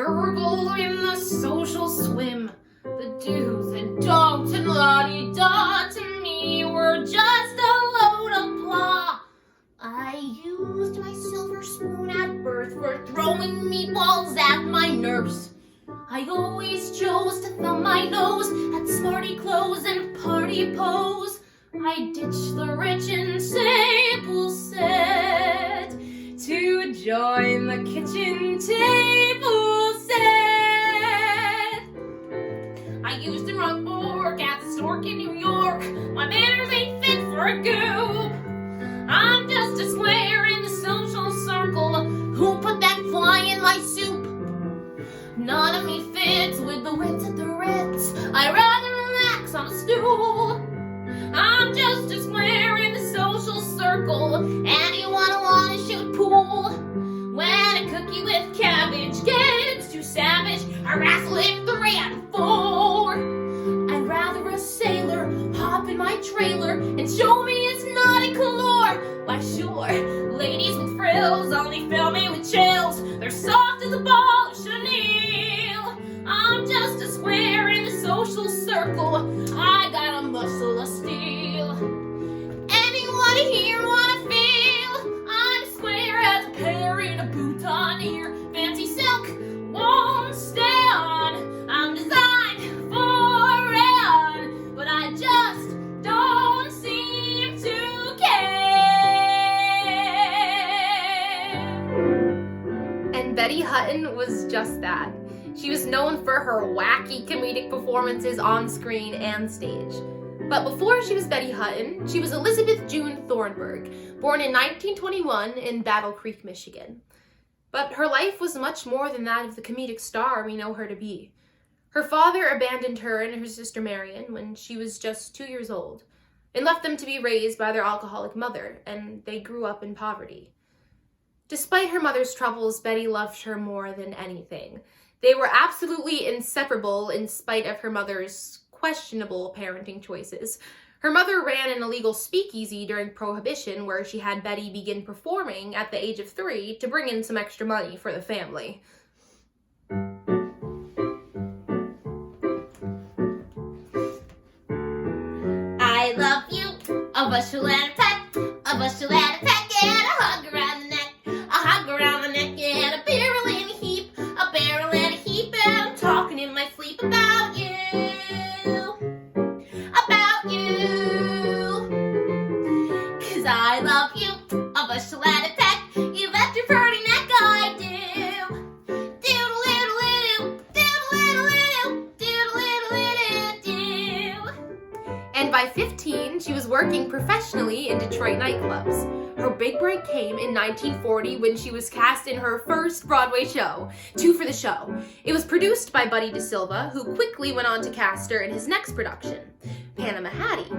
gurgle in the social swim. The do's and don'ts and la-di-da to me were just a load of blah. I used my silver spoon at birth for throwing meatballs at my nurse. I always chose to thumb my nose at smarty clothes and party pose. I ditched the rich and sable set to join the kitchen table set. I used a rug fork at the stork in New York. My manners ain't fit for a goop. I'm just a square in the social circle. Who put that fly in my soup? None of me fits with the wits at the Ritz. I'd rather relax on a stool. I'm just a square in the social circle. Anyone wanna shoot pool? When a cookie with cabbage gets too savage, I wrestle it 3 out of 4. I'd rather a sailor hop in my trailer and show me his naughty galore. Why sure, ladies with frills only fill me with chills. They're soft as a ball of chenille. I'm just a square in the social circle. I got a muscle of steel. Anyone here wanna feel? I'm square as a pear in a boutonniere. Fancy silk won't stay on. I'm designed for run, but I just don't seem to care. And Betty Hutton was just that. She was known for her wacky comedic performances on screen and stage. But before she was Betty Hutton, she was Elizabeth June Thornburg, born in 1921 in Battle Creek, Michigan. But her life was much more than that of the comedic star we know her to be. Her father abandoned her and her sister Marion when she was just 2 years old, and left them to be raised by their alcoholic mother, and they grew up in poverty. Despite her mother's troubles, Betty loved her more than anything. They were absolutely inseparable in spite of her mother's questionable parenting choices. Her mother ran an illegal speakeasy during Prohibition where she had Betty begin performing at the age of 3 to bring in some extra money for the family. I love you, a bushel and a peck, a bushel and a peck, and a hug around the neck, a hug around the neck, and a barrel and a heap, a barrel and a heap, and I'm talking in my sleep about you, about you, 'cause I love you, a bushel and a peck, you bet your pretty neck I do. And by 15, she was working professionally in Detroit nightclubs. Her big break came in 1940 when she was cast in her first Broadway show, Two for the Show. It was produced by Buddy DeSilva, who quickly went on to cast her in his next production, Panama Hattie,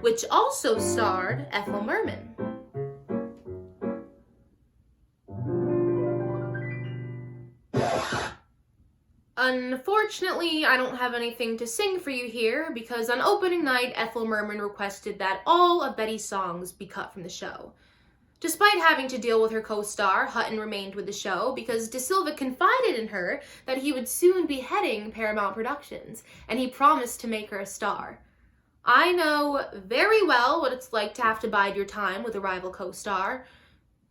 which also starred Ethel Merman. Unfortunately, I don't have anything to sing for you here because on opening night, Ethel Merman requested that all of Betty's songs be cut from the show. Despite having to deal with her co-star, Hutton remained with the show because DeSilva confided in her that he would soon be heading Paramount Productions, and he promised to make her a star. I know very well what it's like to have to bide your time with a rival co-star.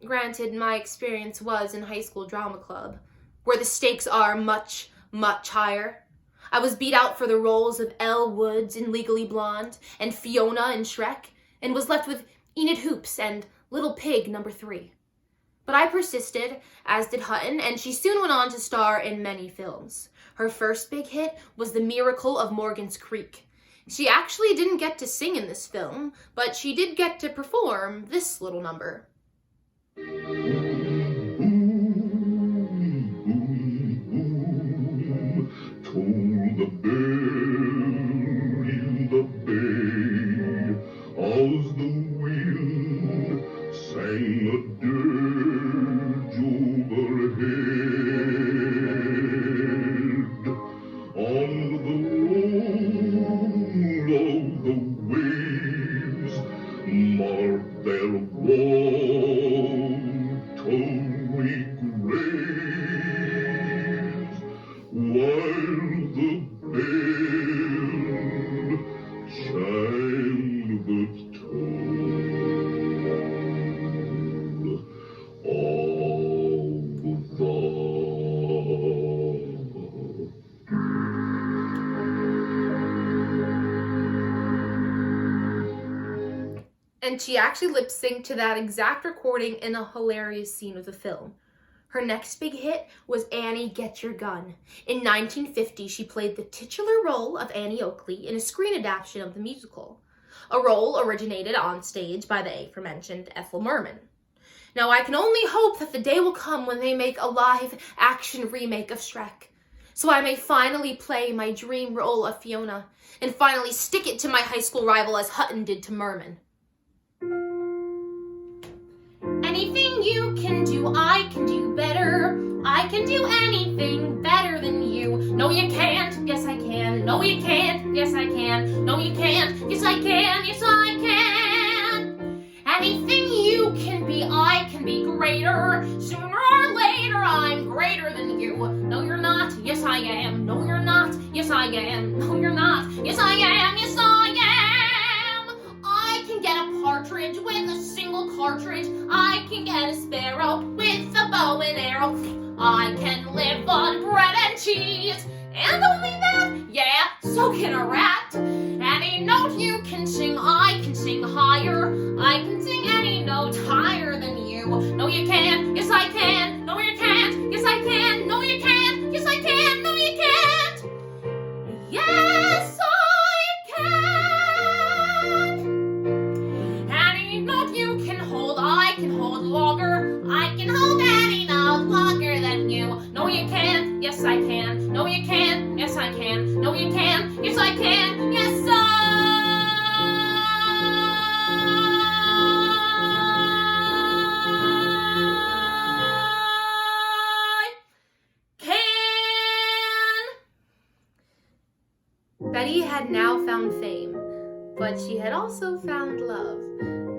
Granted, my experience was in high school drama club, where the stakes are much higher. I was beat out for the roles of Elle Woods in Legally Blonde and Fiona in Shrek, and was left with Enid Hoops and Little Pig No. 3. But I persisted, as did Hutton, and she soon went on to star in many films. Her first big hit was The Miracle of Morgan's Creek. She actually didn't get to sing in this film, but she did get to perform this little number. Toll the bell in the bay as the wind sang a dirge overhead. On the roll of the waves marked their watery graves. while the bell chimed the toll of the And she actually lip-synced to that exact recording in a hilarious scene of the film. Her next big hit was Annie, Get Your Gun. In 1950, she played the titular role of Annie Oakley in a screen adaptation of the musical, a role originated on stage by the aforementioned Ethel Merman. Now, I can only hope that the day will come when they make a live-action remake of Shrek, so I may finally play my dream role of Fiona, and finally stick it to my high school rival as Hutton did to Merman. Anything you can do, I can do better. I can do anything better than you. No, you can't. Yes, I can. No, you can't. Yes, I can. No, you can't. Yes, I can. Yes, I can. Anything you can be, I can be greater. Sooner or later, I'm greater than you. No, you're not. Yes, I am. No, you're not. Yes, I am. No, you're not. Yes, I am. Yes, I am. I can get a partridge with a single cartridge. I can get a sparrow with a bow and arrow. I can live on bread and cheese. And only that, yeah, so can a rat. Any note you can sing, I can sing higher. I can sing any note higher than you. No, you can't. Yes, I can. No, you can't. Yes, I can. No, you can't. Yes, I can. No, you can't. Yes, I can. Any note you can hold, I can hold longer. I can hold any note longer than you. No, you can't. Yes, I can. No, you can't. Yes, I can. No, you can't. Yes, I can. Yes, I can. Betty had now found fame, but she had also found love.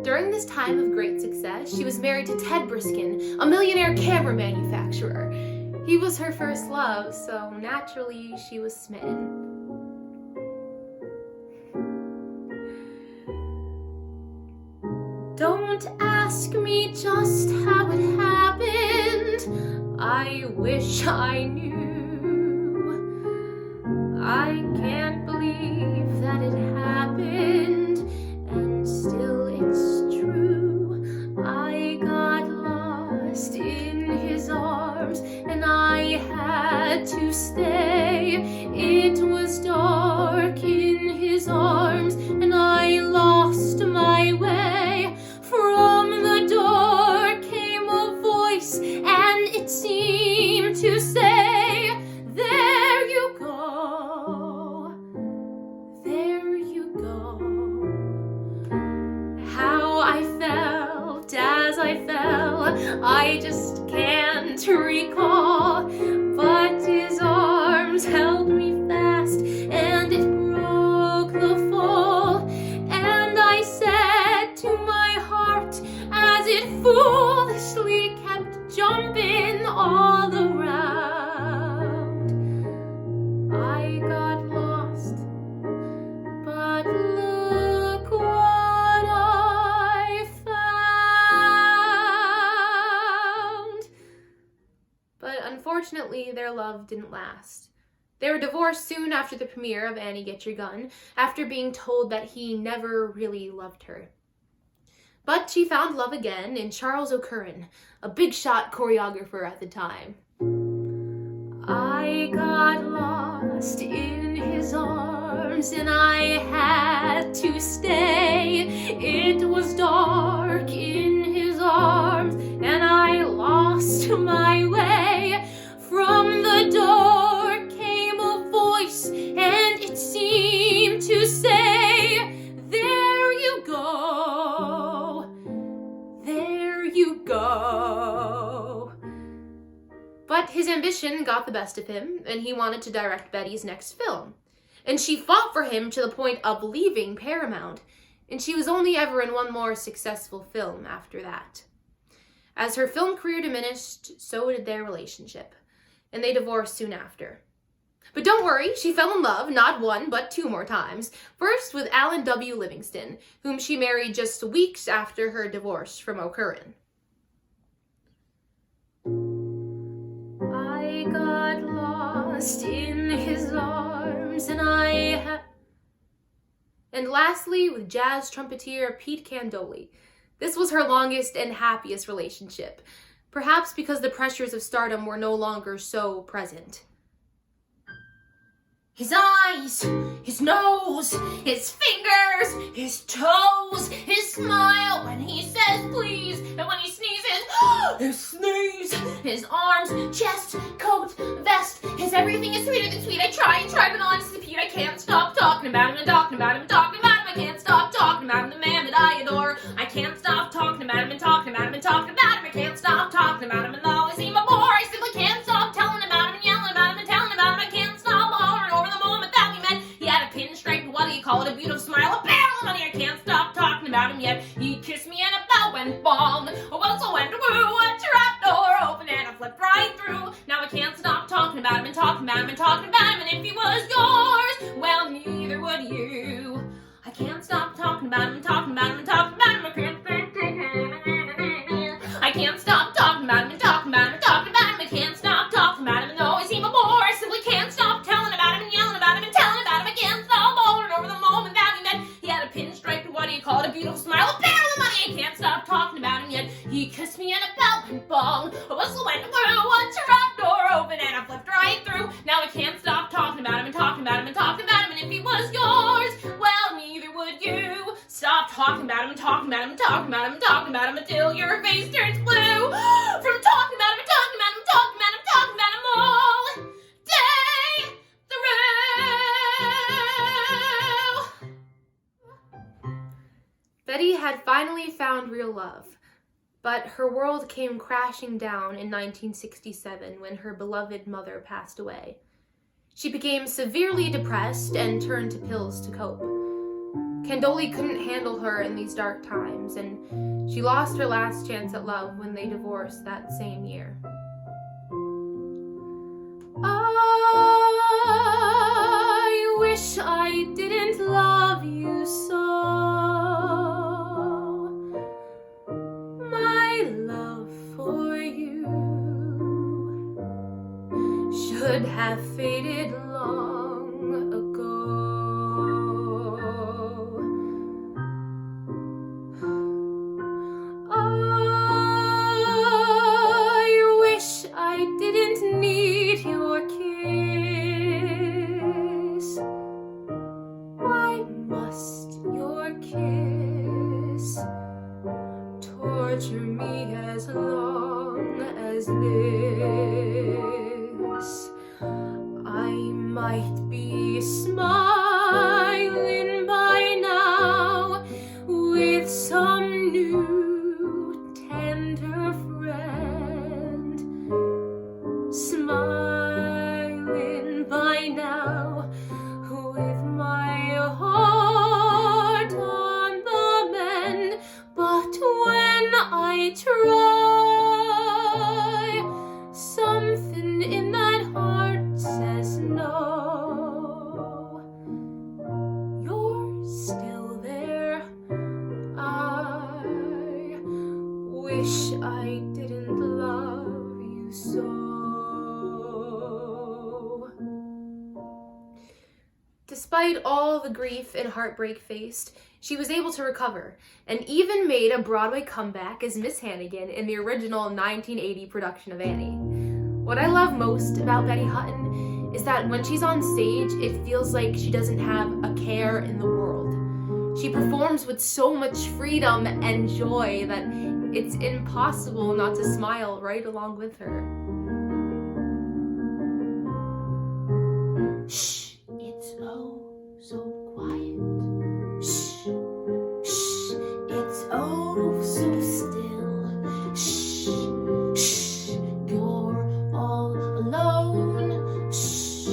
During this time of great success, she was married to Ted Briskin, a millionaire camera manufacturer. He was her first love, so naturally she was smitten. Don't ask me just how it happened. I wish I knew. I can't believe that it happened, and still it's true. I got lost in his arms, and I had to stay. It was dark in his arms, and I lost my way. From the door came a voice, and it seemed to say, there you go, there you go. How I felt as I fell, I just can't recall, but his arms held me fast, and it broke the fall, and I said to my heart, as it foolishly kept jumping all around, I got lost, but look what I found. But unfortunately, their love didn't last. They were divorced soon after the premiere of Annie, Get Your Gun, after being told that he never really loved her. But she found love again in Charles O'Curran, a big shot choreographer at the time. I got lost in his arms, and I had to stay. It was dark in his arms, and I lost my way. From the door came a voice, and it seemed to say, there you go, there you go. But his ambition got the best of him, and he wanted to direct Betty's next film. And she fought for him to the point of leaving Paramount, and she was only ever in one more successful film after that. As her film career diminished, so did their relationship, and they divorced soon after. But don't worry, she fell in love not one, but 2 more times. First with Alan W. Livingston, whom she married just weeks after her divorce from O'Curran. I got lost in his arms, and lastly with jazz trumpeter Pete Candoli. This was her longest and happiest relationship, perhaps because the pressures of stardom were no longer so present. His eyes, his nose, his fingers, his toes, his smile when he says please, and when he sneezes, his sneeze, his arms, chest, coat, vest, his everything is sweeter than sweet. I try, but honestly, Pete, I can't stop talking about him and talking about him and talking about him. I can't stop talking about him, the man that I adore. I can't stop talking about him and talking about him and talking about him. I can't stop talking about him and though I seem a bore, I simply can't stop telling about him and yelling about him and telling about him. I can't stop hollering over the moment that we met. He had a pinstripe, what do you call it, a beautiful smile, a barrel of money. I can't stop talking about him yet. He kissed me and a bell went bong. A whistle went woo, a trap door opened and I flipped right through. Now I can't stop talking about him and talking about him and talking about him. And if he was yours, well, neither would you. I can't stop talking about him and talking about him and talking about him. I can't stop talking about him and talking about him and talking about him. I can't stop talking about him and though I seem a bore, I simply can't stop telling about him and yelling about him and telling about him. I can't stop hollering over the moment that we met. He had a pinstripe, what do you call it, a beautiful smile, a barrel of money. I can't stop talking about him yet. He kissed me and a bell went bong. A whistle went woo, a trap door opened and I flipped right through. Now I can't stop talking about him and talking about him and talking about him. And if he was yours, well, neither would you. Stop talking about him and talking about him and talking about him and talking about him until your face turns blue. From talking about him and talking about him and talking about him and talking about him all day through. Betty had finally found real love, but her world came crashing down in 1967 when her beloved mother passed away. She became severely depressed and turned to pills to cope. Candoli couldn't handle her in these dark times, and she lost her last chance at love when they divorced that same year. I wish I didn't love you so. My love for you should have faded long ago. I wish I didn't need your kiss. Why must your kiss torture me as long as this? I might be smiling by now with some new tender friend, smiling by now with my heart on the mend. But when I try, something in that heart says no. You're still there. I wish I didn't love you so. Despite all the grief and heartbreak faced, she was able to recover and even made a Broadway comeback as Miss Hannigan in the original 1980 production of Annie. What I love most about Betty Hutton is that when she's on stage, it feels like she doesn't have a care in the world. She performs with so much freedom and joy that it's impossible not to smile right along with her. Shh, it's oh so quiet. Shh, shh, it's oh so still. Shh, shh, you're all alone. Shh,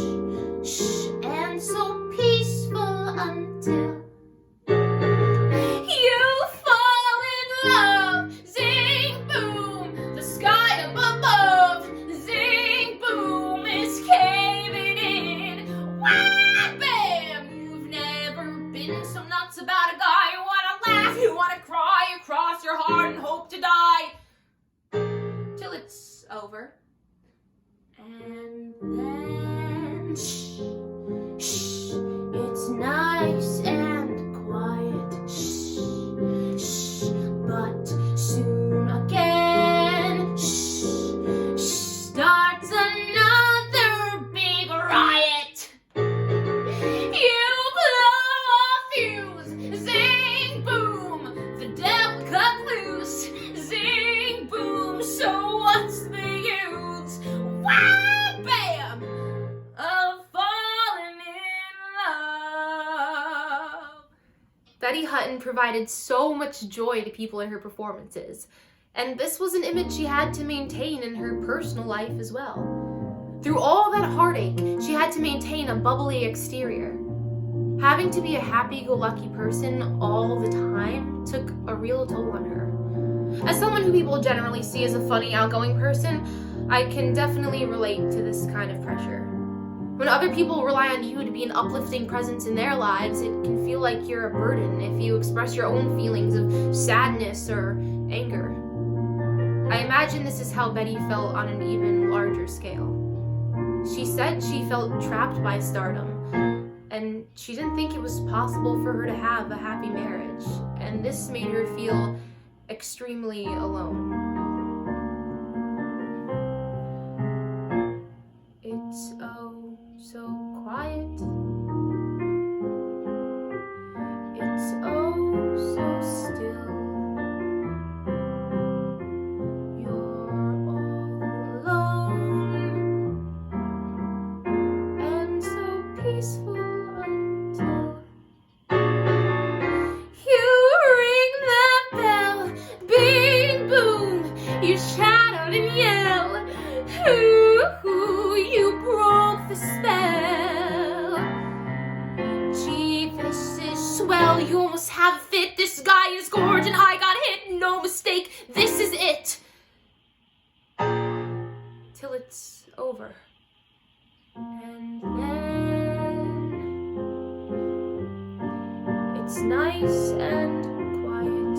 shh, and so peaceful until you fall in love. Zing boom, the sky up above. Zing boom is caving in. over. And then, shh, shh, it's nice and quiet, shh, shh, but soon again, shh, shh, starts another big riot. You blow a fuse, zing, boom, the devil cut loose, zing, boom, so what's the use? Wow, bam, of falling in love. Betty Hutton provided so much joy to people in her performances, and this was an image she had to maintain in her personal life as well. Through all that heartache, she had to maintain a bubbly exterior. Having to be a happy-go-lucky person all the time took a real toll on her. As someone who people generally see as a funny, outgoing person, I can definitely relate to this kind of pressure. When other people rely on you to be an uplifting presence in their lives, it can feel like you're a burden if you express your own feelings of sadness or anger. I imagine this is how Betty felt on an even larger scale. She said she felt trapped by stardom, and she didn't think it was possible for her to have a happy marriage, and this made her feel extremely alone. It's oh so quiet. It's oh so still. You're all alone and so peaceful until you ring the bell. Bing boom, you shout out and yell. Ooh, you broke the spell. Gee, this is swell. You almost have a fit. This guy is gorgeous and I got hit. No mistake, this is it. Till it's over. And then it's nice and quiet,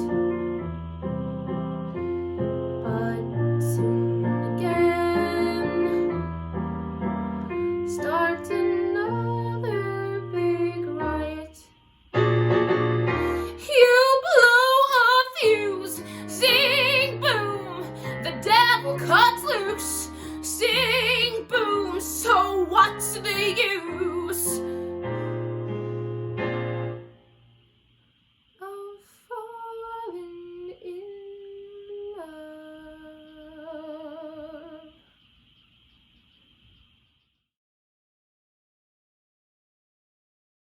but soon again starts another big riot. You blow a fuse, zing boom, the devil cuts loose, zing boom, so what's the use?